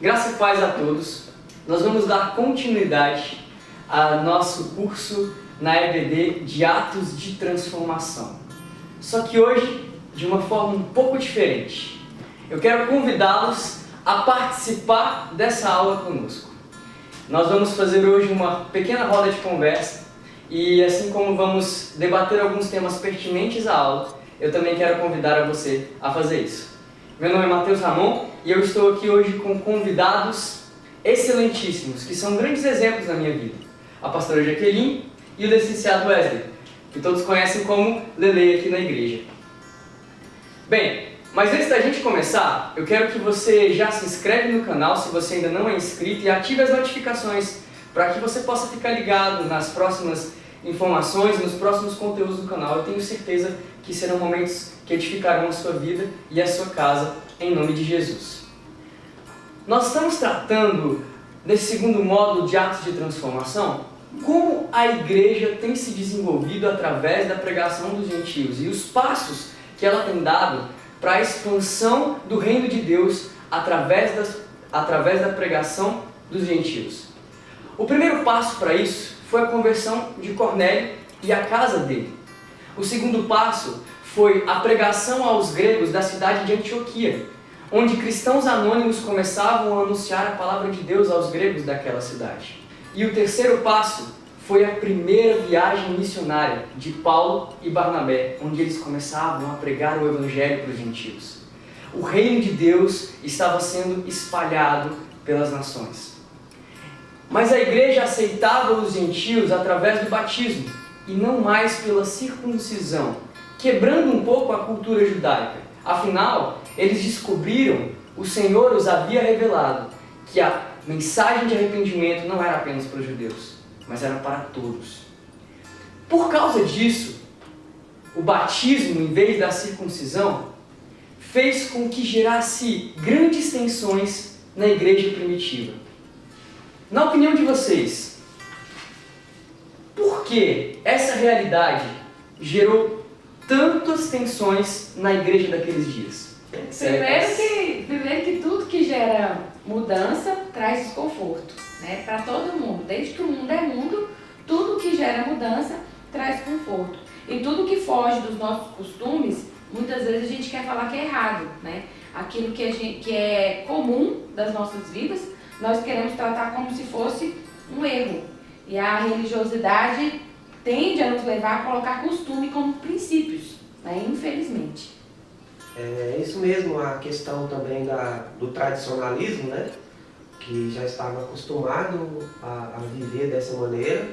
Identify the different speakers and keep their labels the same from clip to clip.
Speaker 1: Graça e paz a todos. Nós vamos dar continuidade ao nosso curso na EBD de Atos de Transformação. Só que hoje, de uma forma um pouco diferente. Eu quero convidá-los a participar dessa aula conosco. Nós vamos fazer hoje uma pequena roda de conversa e assim como vamos debater alguns temas pertinentes à aula, eu também quero convidar a você a fazer isso. Meu nome é Matheus Ramon e eu estou aqui hoje com convidados excelentíssimos, que são grandes exemplos na minha vida. A pastora Jaqueline e o licenciado Wesley, que todos conhecem como Lele aqui na igreja. Bem, mas antes da gente começar, eu quero que você já se inscreve no canal se você ainda não é inscrito e ative as notificações para que você possa ficar ligado nas próximas informações, nos próximos conteúdos do canal. Eu tenho certeza que serão momentos que edificarão a sua vida e a sua casa, em nome de Jesus. Nós estamos tratando desse segundo módulo de Atos de Transformação, como a igreja tem se desenvolvido através da pregação dos gentios e os passos que ela tem dado para a expansão do reino de Deus através da pregação dos gentios. O primeiro passo para isso foi a conversão de Cornélio e a casa dele. O segundo passo foi a pregação aos gregos da cidade de Antioquia, onde cristãos anônimos começavam a anunciar a palavra de Deus aos gregos daquela cidade. E o terceiro passo foi a primeira viagem missionária de Paulo e Barnabé, onde eles começavam a pregar o evangelho para os gentios. O reino de Deus estava sendo espalhado pelas nações. Mas a igreja aceitava os gentios através do batismo e não mais pela circuncisão, quebrando um pouco a cultura judaica. Afinal, eles descobriram, o Senhor os havia revelado, que a mensagem de arrependimento não era apenas para os judeus, mas era para todos. Por causa disso, o batismo, em vez da circuncisão, fez com que gerasse grandes tensões na igreja primitiva. Na opinião de vocês, por que essa realidade gerou tantas tensões na igreja daqueles dias?
Speaker 2: Primeiro que tudo que gera mudança traz desconforto, né? Para todo mundo. Desde que o mundo é mundo, tudo que gera mudança traz conforto. E tudo que foge dos nossos costumes, muitas vezes a gente quer falar que é errado, né? Aquilo que é comum das nossas vidas, nós queremos tratar como se fosse um erro. E a religiosidade tende a nos levar a colocar costume como princípios, né? Infelizmente.
Speaker 3: É isso mesmo, a questão também do tradicionalismo, né? Que já estava acostumado a viver dessa maneira,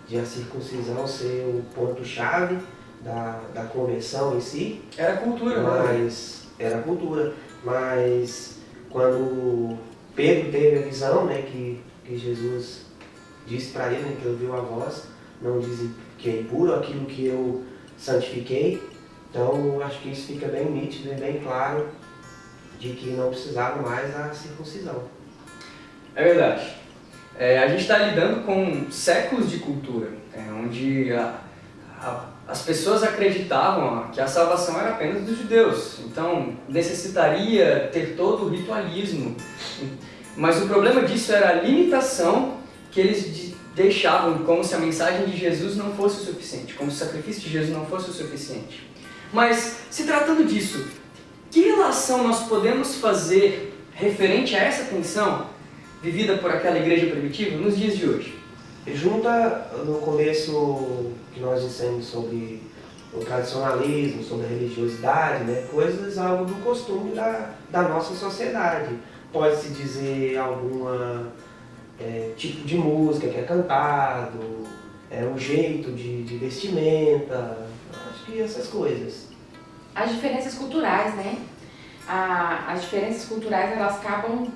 Speaker 3: de a circuncisão ser o ponto-chave da conversão em si.
Speaker 1: Era cultura,
Speaker 3: Era cultura, mas quando Pedro teve a visão, né, que Jesus disse para ele, né, que ele ouviu a voz, não diz que é impuro aquilo que eu santifiquei. Então, acho que isso fica bem nítido e bem claro de que não precisava mais da circuncisão.
Speaker 1: É verdade. A gente está lidando com séculos de cultura, onde as pessoas acreditavam que a salvação era apenas dos judeus. Então, necessitaria ter todo o ritualismo. Mas o problema disso era a limitação que eles deixavam, como se a mensagem de Jesus não fosse o suficiente, como se o sacrifício de Jesus não fosse o suficiente. Mas, se tratando disso, que relação nós podemos fazer referente a essa tensão vivida por aquela igreja primitiva nos dias de hoje?
Speaker 3: Junta no começo que nós dissemos sobre o tradicionalismo, sobre a religiosidade, né, coisas algo do costume da nossa sociedade. Pode-se dizer algum tipo de música que é cantado, um jeito de vestimenta, acho que essas coisas.
Speaker 2: As diferenças culturais, né? As diferenças culturais, elas acabam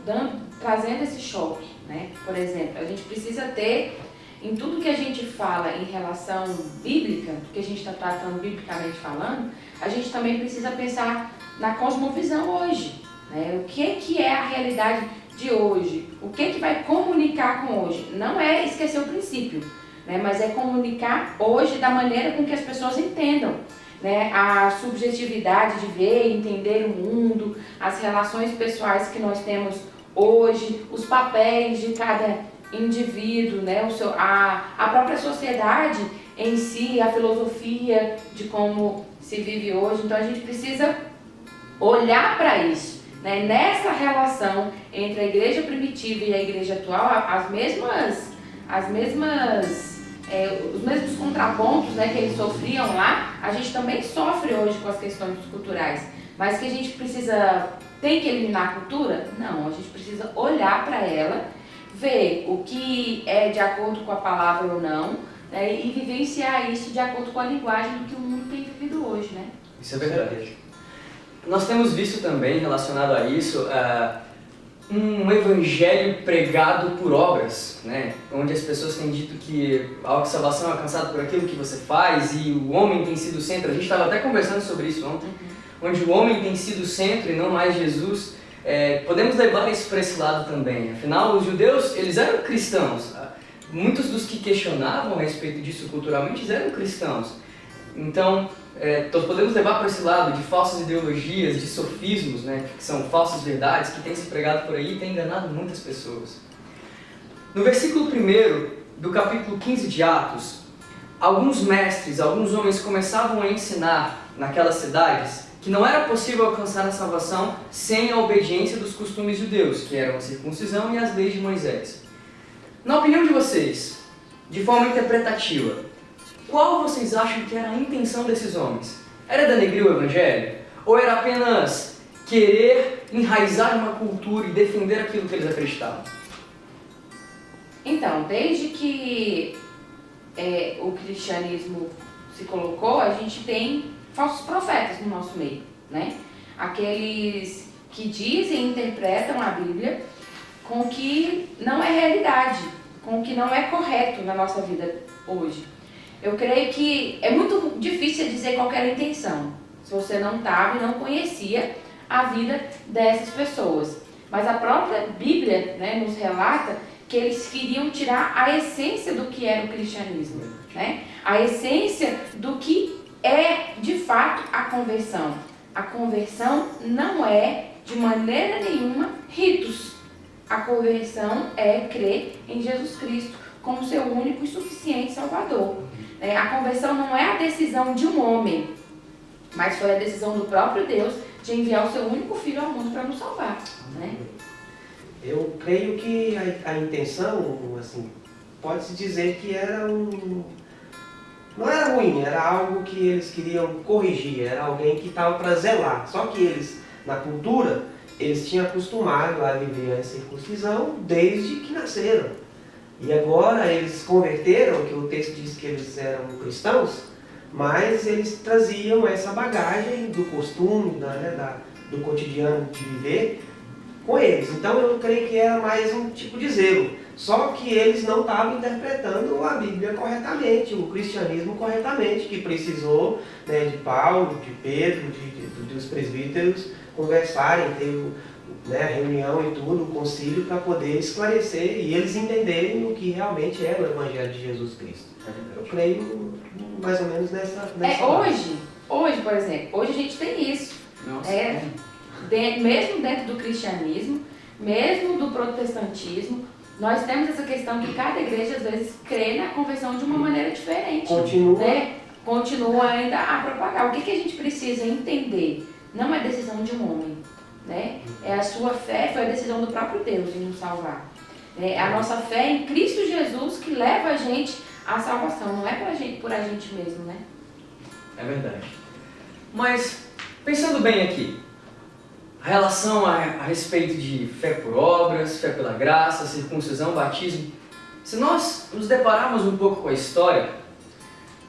Speaker 2: trazendo esse choque, né? Por exemplo, a gente precisa ter, em tudo que a gente fala em relação bíblica, que a gente está tratando biblicamente falando, a gente também precisa pensar na cosmovisão hoje, né? O que é a realidade de hoje? O que vai comunicar com hoje? Não é esquecer o princípio, né? Mas é comunicar hoje da maneira com que as pessoas entendam, né? A subjetividade de ver e entender o mundo, as relações pessoais que nós temos hoje, os papéis de cada indivíduo, né? A própria sociedade em si, a filosofia de como se vive hoje. Então a gente precisa olhar para isso, né? Nessa relação entre a igreja primitiva e a igreja atual, os mesmos contrapontos, né, que eles sofriam lá, a gente também sofre hoje com as questões culturais. Mas que a gente tem que eliminar a cultura? Não, a gente precisa olhar para ela, ver o que é de acordo com a palavra ou não, né, e vivenciar isso de acordo com a linguagem do que o mundo tem vivido hoje, né?
Speaker 1: Isso é verdade. Nós temos visto também, relacionado a isso, um evangelho pregado por obras, né? Onde as pessoas têm dito que a salvação é alcançada por aquilo que você faz e o homem tem sido o centro. A gente estava até conversando sobre isso ontem, onde o homem tem sido o centro e não mais Jesus. Podemos levar isso para esse lado também. Afinal, os judeus, eles eram cristãos. Muitos dos que questionavam a respeito disso culturalmente eram cristãos. Então, nós podemos levar para esse lado de falsas ideologias, de sofismos, né, que são falsas verdades, que têm se pregado por aí e têm enganado muitas pessoas. No versículo 1 do capítulo 15 de Atos, alguns mestres, alguns homens começavam a ensinar naquelas cidades que não era possível alcançar a salvação sem a obediência dos costumes judeus, que eram a circuncisão e as leis de Moisés. Na opinião de vocês, de forma interpretativa, qual vocês acham que era a intenção desses homens? Era denegrir o evangelho? Ou era apenas querer enraizar uma cultura e defender aquilo que eles acreditavam?
Speaker 2: Então, desde que o cristianismo se colocou, a gente tem falsos profetas no nosso meio, né? Aqueles que dizem e interpretam a Bíblia com o que não é realidade, com o que não é correto na nossa vida hoje. Eu creio que é muito difícil dizer qual era a intenção, se você não estava e não conhecia a vida dessas pessoas. Mas a própria Bíblia, né, nos relata que eles queriam tirar a essência do que era o cristianismo, né? A essência do que é, de fato, a conversão. A conversão não é, de maneira nenhuma, ritos. A conversão é crer em Jesus Cristo como seu único e suficiente Salvador. A conversão não é a decisão de um homem, mas foi a decisão do próprio Deus de enviar o seu único Filho ao mundo para nos salvar, né?
Speaker 3: Eu creio que a intenção, assim, pode-se dizer que não era ruim, era algo que eles queriam corrigir, era alguém que estava para zelar. Só que eles, na cultura, eles tinham acostumado a viver a circuncisão desde que nasceram. E agora eles converteram, que o texto diz que eles eram cristãos, mas eles traziam essa bagagem do costume, do cotidiano de viver com eles. Então eu creio que era mais um tipo de zelo. Só que eles não estavam interpretando a Bíblia corretamente, o cristianismo corretamente, que precisou, né, de Paulo, de Pedro, dos presbíteros conversarem, ter, né, reunião e tudo, o concílio, para poder esclarecer e eles entenderem o que realmente é o Evangelho de Jesus Cristo. Eu creio mais ou menos nessa
Speaker 2: hoje, por exemplo, hoje a gente tem isso.
Speaker 1: Nossa,
Speaker 2: mesmo dentro do cristianismo, mesmo do protestantismo, nós temos essa questão que cada igreja às vezes crê na conversão de uma maneira diferente. Continua ainda a propagar. O que a gente precisa entender? Não é decisão de um homem, né? É a sua fé, foi a decisão do próprio Deus em nos salvar. É a nossa fé em Cristo Jesus que leva a gente à salvação, não é por a gente mesmo, né?
Speaker 1: É verdade. Mas, pensando bem aqui, a relação a respeito de fé por obras, fé pela graça, circuncisão, batismo, se nós nos depararmos um pouco com a história,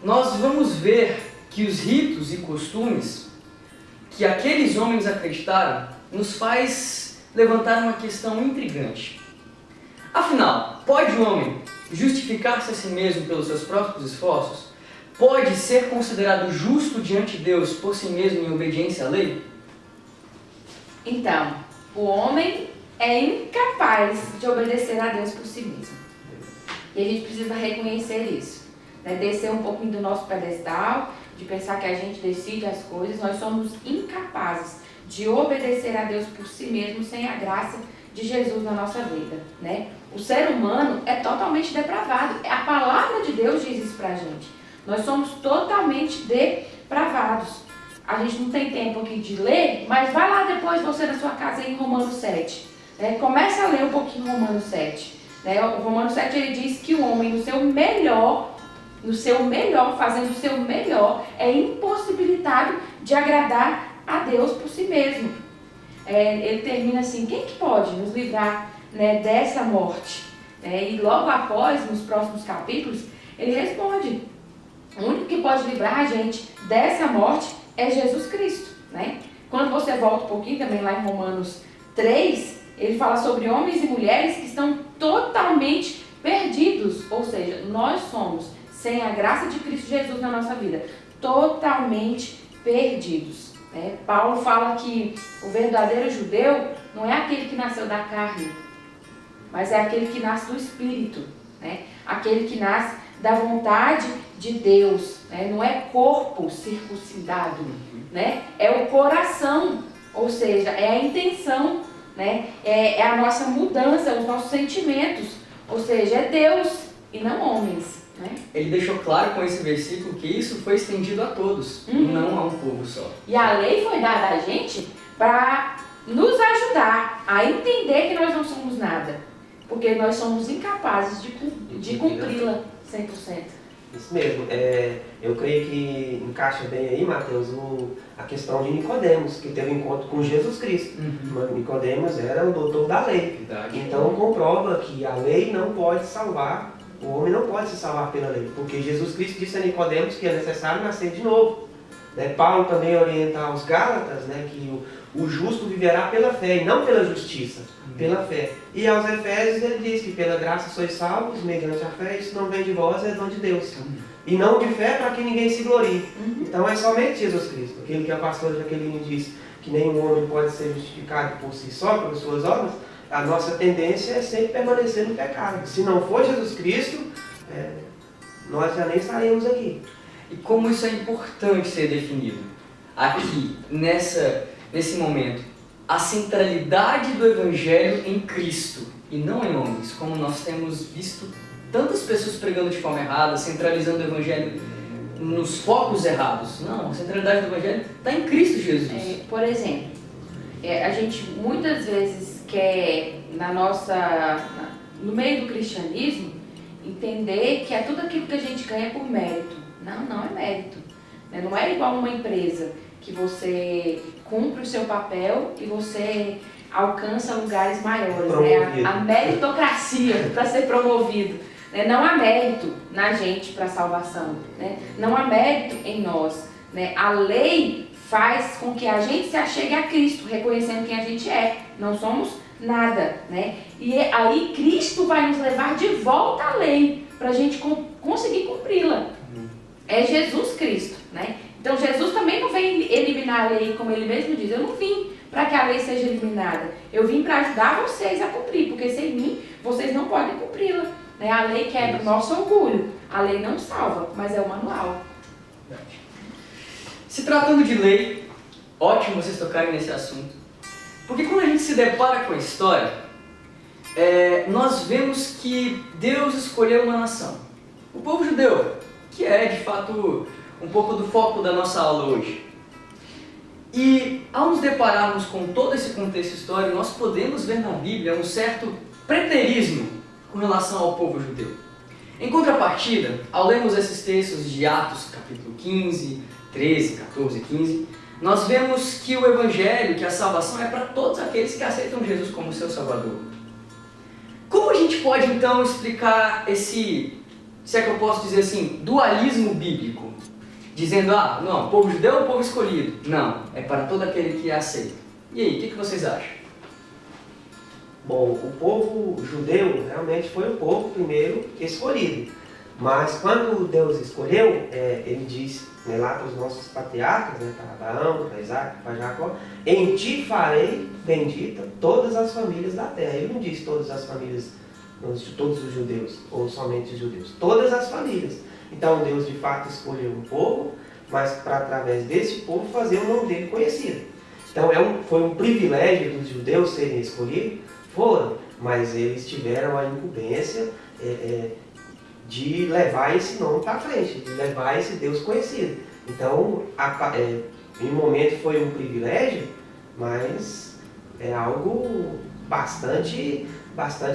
Speaker 1: nós vamos ver que os ritos e costumes que aqueles homens acreditaram nos faz levantar uma questão intrigante. Afinal, pode o homem justificar-se a si mesmo pelos seus próprios esforços? Pode ser considerado justo diante de Deus por si mesmo em obediência à lei?
Speaker 2: Então, o homem é incapaz de obedecer a Deus por si mesmo. E a gente precisa reconhecer isso, né? Descer um pouquinho do nosso pedestal, de pensar que a gente decide as coisas. Nós somos incapazes de obedecer a Deus por si mesmo sem a graça de Jesus na nossa vida, né? O ser humano é totalmente depravado. A palavra de Deus diz isso pra gente. Nós somos totalmente depravados. A gente não tem tempo aqui de ler, mas vai lá depois você na sua casa em Romanos 7. Né? Começa a ler um pouquinho Romanos 7. Né? O Romanos 7 ele diz que o homem no seu melhor, fazendo o seu melhor, é impossibilitado de agradar a Deus por si mesmo. Ele termina assim, quem que pode nos livrar, né, dessa morte? E logo após, nos próximos capítulos, ele responde, o único que pode livrar a gente dessa morte é Jesus Cristo. Né? Quando você volta um pouquinho também lá em Romanos 3, ele fala sobre homens e mulheres que estão totalmente perdidos, ou seja, nós somos, sem a graça de Cristo Jesus na nossa vida, totalmente perdidos. Paulo fala que o verdadeiro judeu não é aquele que nasceu da carne, mas é aquele que nasce do Espírito, né? Aquele que nasce da vontade de Deus, né? Não é corpo circuncidado, né? É o coração, ou seja, é a intenção, né? É a nossa mudança, os nossos sentimentos, ou seja, é Deus e não homens. Né?
Speaker 1: Ele deixou claro com esse versículo que isso foi estendido a todos, não a um povo só.
Speaker 2: E a lei foi dada a gente para nos ajudar a entender que nós não somos nada, porque nós somos incapazes de cumpri-la 100%.
Speaker 3: Isso mesmo. Eu creio que encaixa bem aí, Mateus, a questão de Nicodemos, que teve um encontro com Jesus Cristo. Nicodemos era o doutor da lei.
Speaker 1: Verdade.
Speaker 3: Então comprova que a lei não pode salvar. O homem não pode se salvar pela lei, porque Jesus Cristo disse a Nicodemos que é necessário nascer de novo. Paulo também orienta aos Gálatas, né, que o justo viverá pela fé e não pela justiça, pela fé. E aos Efésios ele diz que pela graça sois salvos, mediante a fé, isso não vem de vós, é dom de Deus. E não de fé para que ninguém se glorie. Então é somente Jesus Cristo. Aquilo que a pastora Jaqueline disse, que nenhum homem pode ser justificado por si só, pelas suas obras, a nossa tendência é sempre permanecer no pecado. Se não for Jesus Cristo, nós já nem estaríamos aqui.
Speaker 1: E como isso é importante ser definido aqui, nesse momento, a centralidade do Evangelho em Cristo e não em homens, como nós temos visto tantas pessoas pregando de forma errada, centralizando o Evangelho nos focos errados. Não, a centralidade do Evangelho está em Cristo Jesus.
Speaker 2: Por exemplo, a gente muitas vezes quer, no meio do cristianismo, entender que é tudo aquilo que a gente ganha por mérito. Não é mérito. Não é igual uma empresa que você cumpre o seu papel e você alcança lugares maiores. Né? A meritocracia para ser promovido. Não há mérito na gente para a salvação. Né? Não há mérito em nós. Né? A lei faz com que a gente se achegue a Cristo, reconhecendo quem a gente é. Não somos nada, né? E aí Cristo vai nos levar de volta à lei, para a gente conseguir cumpri-la. É Jesus Cristo, né? Então Jesus também não vem eliminar a lei, como ele mesmo diz. Eu não vim para que a lei seja eliminada. Eu vim para ajudar vocês a cumprir, porque sem mim vocês não podem cumpri-la. Né? A lei quebra o nosso orgulho. A lei não salva, mas é o manual.
Speaker 1: Se tratando de lei, ótimo vocês tocarem nesse assunto. Porque quando a gente se depara com a história, nós vemos que Deus escolheu uma nação. O povo judeu, que é de fato um pouco do foco da nossa aula hoje. E ao nos depararmos com todo esse contexto histórico, nós podemos ver na Bíblia um certo preterismo com relação ao povo judeu. Em contrapartida, ao lermos esses textos de Atos, capítulo 15, 13, 14 e 15, nós vemos que o Evangelho, que a salvação é para todos aqueles que aceitam Jesus como seu Salvador. Como a gente pode então explicar esse, se é que eu posso dizer assim, dualismo bíblico? Dizendo, não, o povo judeu é o povo escolhido. Não, é para todo aquele que aceita. E aí, o que vocês acham?
Speaker 3: Bom, o povo judeu realmente foi o povo primeiro escolhido. Mas quando Deus escolheu, ele diz lá para os nossos patriarcas, para Abraão, para Isaac, para Jacó, em ti farei bendita todas as famílias da terra. Ele não diz todas as famílias, todos os judeus, ou somente os judeus, todas as famílias. Então Deus de fato escolheu um povo, mas para através desse povo fazer o nome dele conhecido. Então foi um privilégio dos judeus serem escolhidos, Foram, mas eles tiveram a incumbência de levar esse nome para frente, de levar esse Deus conhecido. Então, em um momento foi um privilégio, mas é algo bastante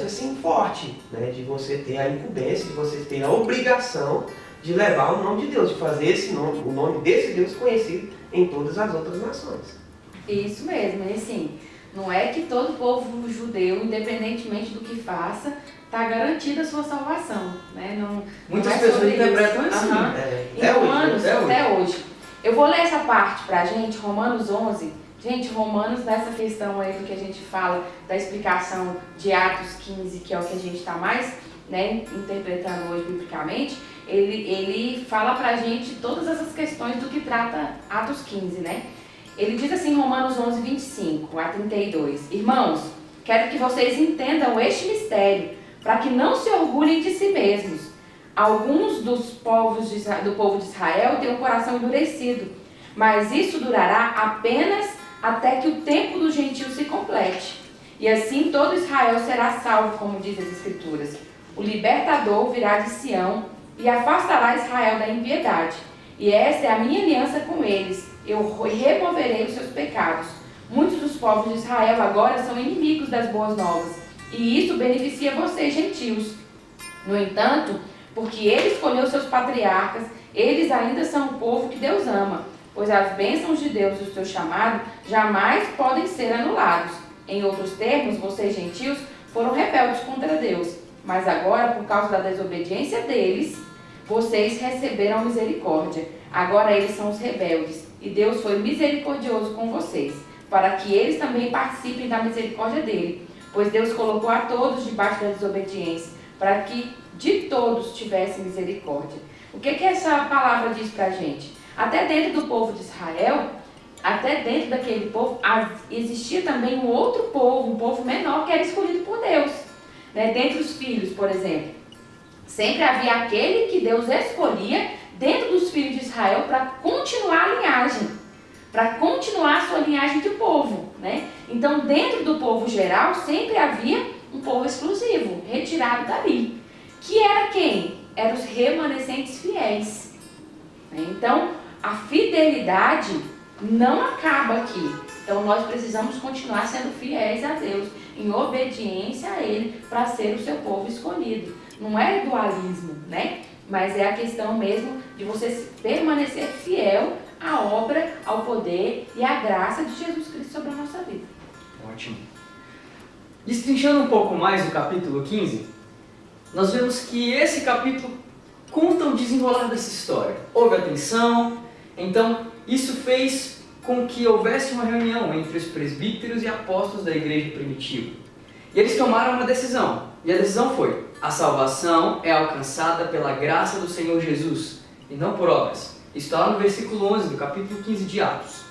Speaker 3: assim forte, né? De você ter a incumbência, de você ter a obrigação de levar o nome de Deus, de fazer esse nome, o nome desse Deus conhecido em todas as outras nações.
Speaker 2: Isso mesmo, e assim, não é que todo povo judeu, independentemente do que faça, está garantida a sua salvação, né?
Speaker 1: Muitas pessoas interpretam assim.
Speaker 2: Em Romanos, até hoje. Eu vou ler essa parte pra gente, Romanos 11. Gente, Romanos, nessa questão aí do que a gente fala, da explicação de Atos 15, que é o que a gente está mais, né, interpretando hoje biblicamente, ele fala pra gente todas essas questões do que trata Atos 15, né? Ele diz assim em Romanos 11, 25 a 32. Irmãos, quero que vocês entendam este mistério, para que não se orgulhem de si mesmos. Alguns do povo de Israel têm o coração endurecido, mas isso durará apenas até que o tempo do gentio se complete. E assim todo Israel será salvo, como diz as Escrituras. O libertador virá de Sião e afastará Israel da impiedade. E esta é a minha aliança com eles. Eu removerei os seus pecados. Muitos dos povos de Israel agora são inimigos das boas novas. E isso beneficia vocês, gentios. No entanto, porque ele escolheu seus patriarcas, eles ainda são o povo que Deus ama, pois as bênçãos de Deus e o seu chamado jamais podem ser anulados. Em outros termos, vocês, gentios, foram rebeldes contra Deus, mas agora, por causa da desobediência deles, vocês receberam misericórdia. Agora eles são os rebeldes, e Deus foi misericordioso com vocês, para que eles também participem da misericórdia dele, pois Deus colocou a todos debaixo da desobediência, para que de todos tivesse misericórdia. O que essa palavra diz pra gente? Até dentro do povo de Israel, até dentro daquele povo, existia também um outro povo, um povo menor que era escolhido por Deus. Né? Dentre os filhos, por exemplo, sempre havia aquele que Deus escolhia dentro dos filhos de Israel para continuar a linhagem, para continuar a sua linhagem de povo. Né? Então, dentro do povo geral, sempre havia um povo exclusivo, retirado dali. Que era quem? Eram os remanescentes fiéis. Então, a fidelidade não acaba aqui. Então, nós precisamos continuar sendo fiéis a Deus, em obediência a Ele, para ser o seu povo escolhido. Não é dualismo, né? Mas é a questão mesmo de você permanecer fiel à obra, ao poder e à graça de Jesus Cristo sobre a nossa vida.
Speaker 1: Ótimo. Destrinchando um pouco mais o capítulo 15, nós vemos que esse capítulo conta o desenrolar dessa história. Houve a tensão, então isso fez com que houvesse uma reunião entre os presbíteros e apóstolos da igreja primitiva. E eles tomaram uma decisão, e a decisão foi: a salvação é alcançada pela graça do Senhor Jesus, e não por obras. Está lá no versículo 11 do capítulo 15 de Atos.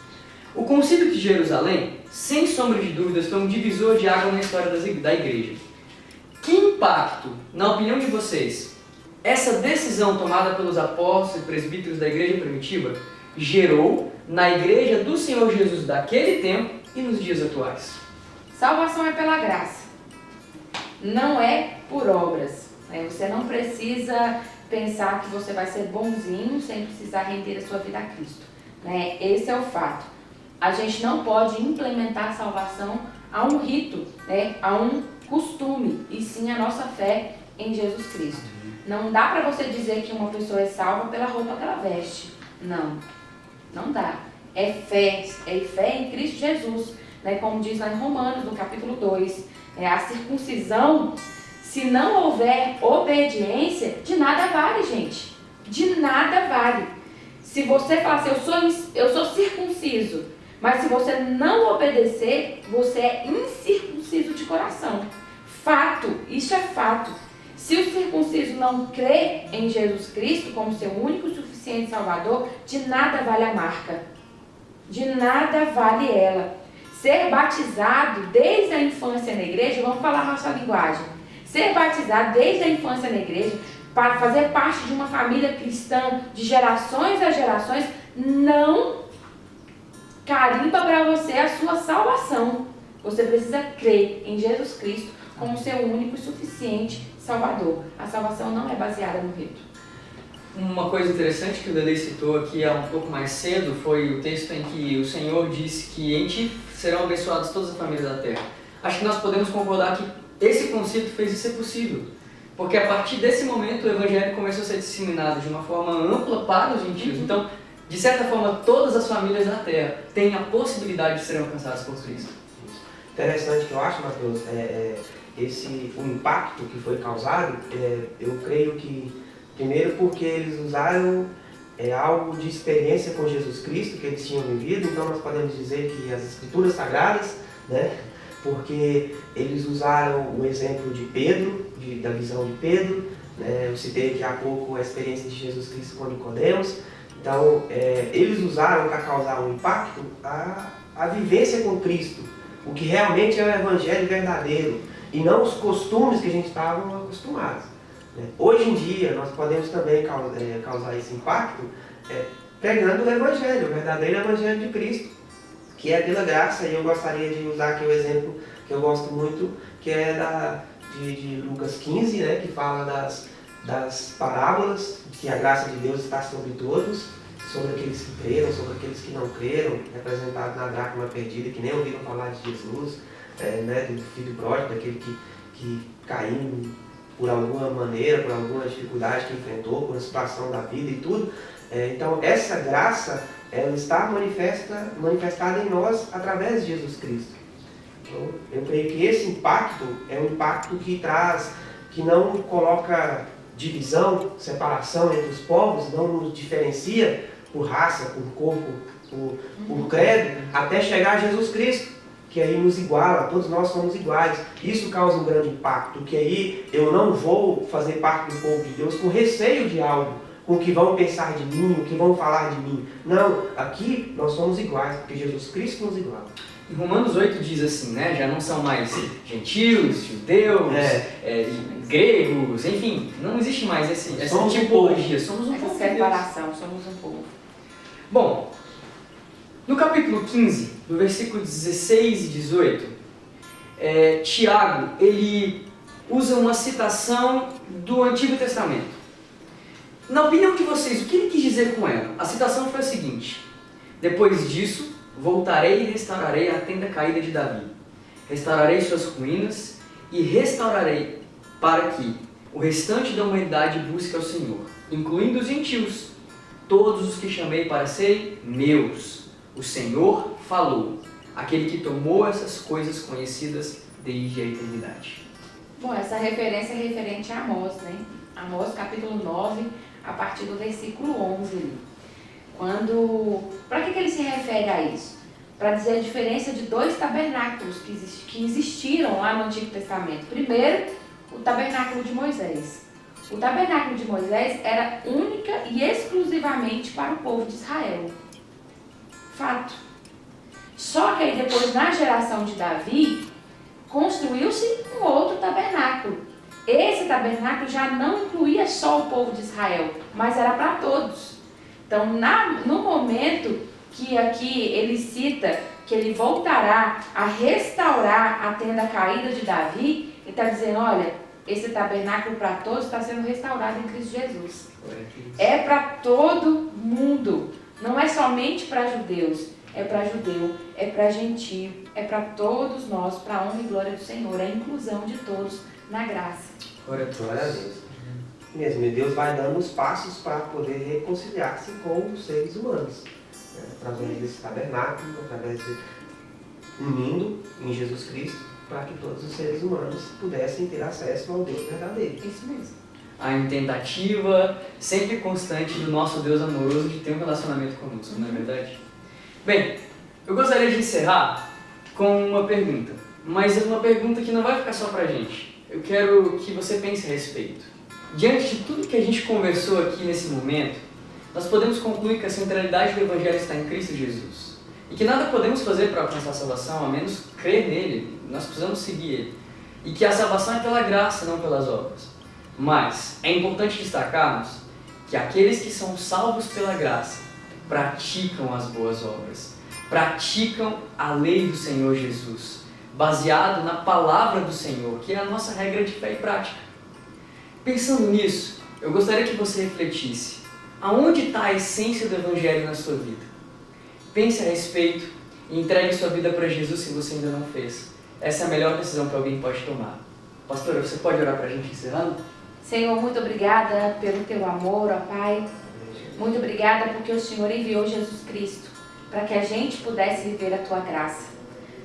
Speaker 1: O concílio de Jerusalém, sem sombra de dúvidas, foi um divisor de água na história da igreja. Que impacto, na opinião de vocês, essa decisão tomada pelos apóstolos e presbíteros da igreja primitiva gerou na igreja do Senhor Jesus daquele tempo e nos dias atuais?
Speaker 2: Salvação é pela graça, não é por obras. Né? Você não precisa pensar que você vai ser bonzinho sem precisar render a sua vida a Cristo. Né? Esse é o fato. A gente não pode implementar a salvação a um rito, né? A um costume, e sim a nossa fé em Jesus Cristo. Não dá para você dizer que uma pessoa é salva pela roupa que ela veste. Não, não dá. É fé em Cristo Jesus, né? Como diz lá em Romanos, no capítulo 2. A circuncisão, se não houver obediência, de nada vale, gente. De nada vale. Se você falar assim, eu sou circunciso, mas se você não obedecer, você é incircunciso de coração. Fato, isso é fato. Se o circunciso não crê em Jesus Cristo como seu único e suficiente Salvador, de nada vale a marca. De nada vale ela. Ser batizado desde a infância na igreja, vamos falar a nossa linguagem. Ser batizado desde a infância na igreja, para fazer parte de uma família cristã de gerações a gerações, não carimba para você a sua salvação. Você precisa crer em Jesus Cristo como seu único e suficiente Salvador. A salvação não é baseada no rito.
Speaker 1: Uma coisa interessante que o Lelei citou aqui há um pouco mais cedo foi o texto em que o Senhor disse que em ti serão abençoadas todas as famílias da terra. Acho que nós podemos concordar que esse conceito fez isso ser possível. Porque a partir desse momento o Evangelho começou a ser disseminado de uma forma ampla para os gentios. Então, de certa forma, todas as famílias da terra têm a possibilidade de serem alcançadas por Cristo.
Speaker 3: Interessante que eu acho, Mateus, o impacto que foi causado, eu creio que, primeiro porque eles usaram algo de experiência com Jesus Cristo que eles tinham vivido, então nós podemos dizer que as Escrituras Sagradas, né, porque eles usaram o exemplo de Pedro, da visão de Pedro, né, eu citei aqui há pouco a experiência de Jesus Cristo com Nicodemos, então eles usaram para causar um impacto a vivência com Cristo, o que realmente é o Evangelho verdadeiro, e não os costumes que a gente estava acostumados. Hoje em dia, nós podemos também causar esse impacto pregando o Evangelho, o verdadeiro Evangelho de Cristo, que é pela graça, e eu gostaria de usar aqui o exemplo que eu gosto muito, que é de Lucas 15, né, que fala das parábolas, que a graça de Deus está sobre todos, sobre aqueles que creram, sobre aqueles que não creram, representado na dracma perdida, que nem ouviram falar de Jesus, né, do filho pródigo, daquele que caiu por alguma maneira, por alguma dificuldade que enfrentou, por uma situação da vida e tudo. Então, essa graça, ela está manifestada em nós através de Jesus Cristo. Então, eu creio que esse impacto é um impacto que não coloca divisão, separação entre os povos, não nos diferencia por raça, por corpo, por credo, até chegar a Jesus Cristo, que aí nos iguala, todos nós somos iguais. Isso causa um grande impacto, que aí eu não vou fazer parte do povo de Deus com receio de algo, com o que vão pensar de mim, o que vão falar de mim. Não, aqui nós somos iguais, porque Jesus Cristo nos iguala.
Speaker 1: Em Romanos 8 diz assim, né? Já não são mais gentios, judeus, gregos, enfim, não existe mais essa tipologia, somos um povo de Deus.
Speaker 2: Separação, somos um povo.
Speaker 1: Bom, no capítulo 15, no versículo 16 e 18, Tiago, ele usa uma citação do Antigo Testamento. Na opinião de vocês, o que ele quis dizer com ela? A citação foi a seguinte: depois disso, voltarei e restaurarei a tenda caída de Davi. Restaurarei suas ruínas e restaurarei para que o restante da humanidade busque ao Senhor, incluindo os gentios, todos os que chamei para serem meus. O Senhor falou, aquele que tomou essas coisas conhecidas desde a eternidade.
Speaker 2: Bom, essa referência é referente a Amós, né? Amós capítulo 9, a partir do versículo 11 ali. Para que ele se refere a isso? Para dizer a diferença de dois tabernáculos que existiram lá no Antigo Testamento. Primeiro, o tabernáculo de Moisés. O tabernáculo de Moisés era única e exclusivamente para o povo de Israel. Fato. Só que aí depois, na geração de Davi, construiu-se um outro tabernáculo. Esse tabernáculo já não incluía só o povo de Israel, mas era para todos. Então, no momento que aqui ele cita que ele voltará a restaurar a tenda caída de Davi, ele está dizendo, olha, esse tabernáculo para todos está sendo restaurado em Cristo Jesus. É para todo mundo, não é somente para judeus, é para judeu, é para gentio, é para todos nós, para a honra e glória do Senhor, é a inclusão de todos na graça.
Speaker 3: Glória a Deus. Mesmo, e Deus vai dando os passos para poder reconciliar-se com os seres humanos, né? Através desse tabernáculo, através de unindo em Jesus Cristo, para que todos os seres humanos pudessem ter acesso ao Deus verdadeiro.
Speaker 2: Isso mesmo.
Speaker 1: A tentativa sempre constante do nosso Deus amoroso de ter um relacionamento conosco, não é verdade? Bem, eu gostaria de encerrar com uma pergunta, mas é uma pergunta que não vai ficar só pra gente. Eu quero que você pense a respeito. Diante de tudo que a gente conversou aqui nesse momento, nós podemos concluir que a centralidade do Evangelho está em Cristo Jesus. E que nada podemos fazer para alcançar a salvação, a menos crer nele. Nós precisamos seguir ele. E que a salvação é pela graça, não pelas obras. Mas é importante destacarmos que aqueles que são salvos pela graça praticam as boas obras. Praticam a lei do Senhor Jesus. baseado na palavra do Senhor, que é a nossa regra de fé e prática. Pensando nisso, eu gostaria que você refletisse: aonde está a essência do Evangelho na sua vida? Pense a respeito e entregue sua vida para Jesus se você ainda não fez. Essa é a melhor decisão que alguém pode tomar. Pastora, você pode orar para a gente encerrando?
Speaker 2: Senhor, muito obrigada pelo teu amor, ó Pai. Muito obrigada porque o Senhor enviou Jesus Cristo para que a gente pudesse viver a tua graça.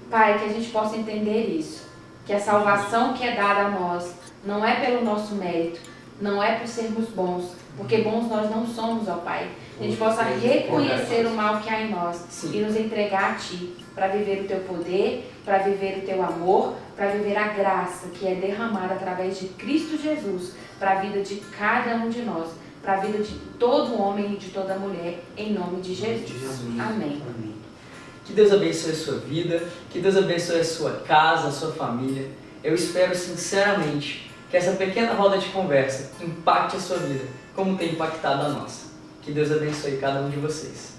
Speaker 2: Pai, que a gente possa entender isso, que a salvação que é dada a nós não é pelo nosso mérito, não é por sermos bons, porque bons nós não somos, ó Pai. A gente possa reconhecer o mal que há em nós e nos entregar a Ti, para viver o Teu poder, para viver o Teu amor, para viver a graça que é derramada através de Cristo Jesus, para a vida de cada um de nós, para a vida de todo homem e de toda mulher, em nome de Jesus. Amém.
Speaker 1: Que Deus abençoe a sua vida, que Deus abençoe a sua casa, a sua família. Eu espero sinceramente que essa pequena roda de conversa impacte a sua vida, como tem impactado a nossa. Que Deus abençoe cada um de vocês.